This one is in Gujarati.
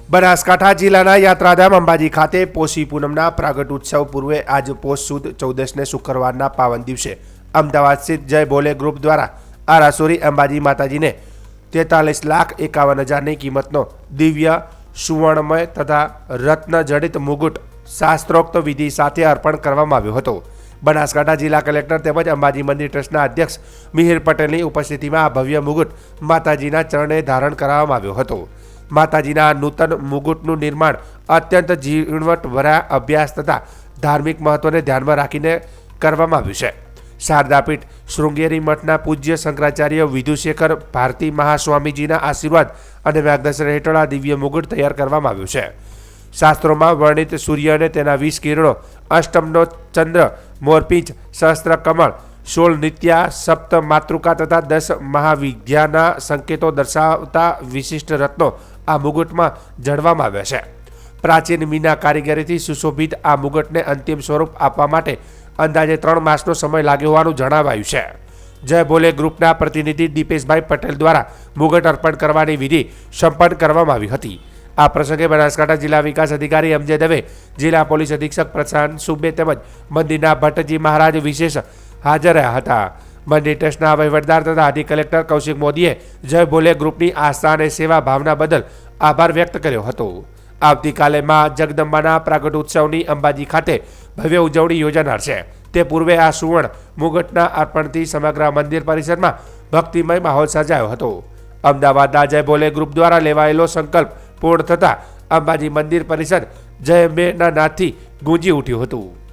બનાસકાંઠા જિલ્લાના યાત્રાધામ અંબાજી ખાતે પોષી પૂનમના પ્રાગટ ઉત્સવ પૂર્વે આજ પોષ સુદ 14ને શુક્રવારના પાવન દિવસે અમદાવાદ સ્થિત જય ભોલે ગ્રુપ દ્વારા આરાસુરી અંબાજી માતાજીને 43,51,000ની કિંમતનો દિવ્ય સુવર્ણમય તથા રત્ન જડિત મુગુટ શાસ્ત્રોક્ત વિધિ સાથે અર્પણ કરવામાં આવ્યો હતો। બનાસકાંઠા જિલ્લા કલેક્ટર તેમજ અંબાજી મંદિર ટ્રસ્ટના અધ્યક્ષ મિહિર પટેલની ઉપસ્થિતિમાં આ ભવ્ય મુગુટ માતાજીના ચરણે ધારણ કરવામાં આવ્યો હતો। માતાજીના નૂતન મુગુટનું નિર્માણ અત્યંત ઝીણવટભર્યા અભ્યાસ તથા ધાર્મિક મહત્વને ધ્યાનમાં રાખીને કરવામાં આવ્યું છે। શારદાપીઠ શૃંગેરી મઠના પૂજ્ય શંકરાચાર્ય વિધુશેખર ભારતી મહાસ્વામીજીના આશીર્વાદ અને માર્ગદર્શન હેઠળ આ દિવ્ય મુગુટ તૈયાર કરવામાં આવ્યું છે। શાસ્ત્રોમાં વર્ણિત સૂર્ય અને તેના 20 કિરણો, અષ્ટમનો ચંદ્ર, મોરપીંછ, સહસ્ત્ર કમળ, 16 નિત્યા, સપ્ત માતૃકા તથા 10 મહાવિદ્યાના સંકેતો દર્શાવતા વિશિષ્ટ રત્નો આ મુગુટમાં જડવામાં આવ્યા છે। પ્રાચીન મીના કારીગરીથી સુશોભિત આ મુગટને અંતિમ સ્વરૂપ આપવા માટે અંદાજે 3 માસનો સમય લાગ્યો હોવાનું જણાવાયું છે। જય ભોલે ગ્રુપના પ્રતિનિધિ દીપેશભાઈ પટેલ દ્વારા મુગટ અર્પણ કરવાની વિધિ સંપન્ન કરવામાં આવી હતી। આ પ્રસંગે બનાસકાંઠા જિલ્લા વિકાસ અધિકારી એમજે દવે, જિલ્લા પોલીસ અધિક્ષક પ્રશાંત સુબે તેમજ મંદિરના ભટ્ટજી મહારાજ વિશેષ હાજર રહ્યા હતા। મંદિર ટ્રસ્ટના વહીવટદાર તથા અધિક કલેક્ટર કૌશિક મોદીએ જય ભોલે ગ્રુપની આસ્થા અને સેવા ભાવના બદલ આભાર વ્યક્ત કર્યો હતો। આવતીકાલે માં જગદંબાના પ્રાગટ ઉત્સવની અંબાજી ખાતે ભવ્ય ઉજવણી યોજાનાર છે। તે પૂર્વે આ સુવર્ણ મુગટના અર્પણથી સમગ્ર મંદિર પરિસરમાં ભક્તિમય માહોલ સર્જાયો હતો। અમદાવાદના જય ભોલે ગ્રુપ દ્વારા લેવાયેલો સંકલ્પ પૂર્ણ થતાં અંબાજી મંદિર પરિસર જય અંબેના નાદથી ગુંજી ઉઠ્યું હતું।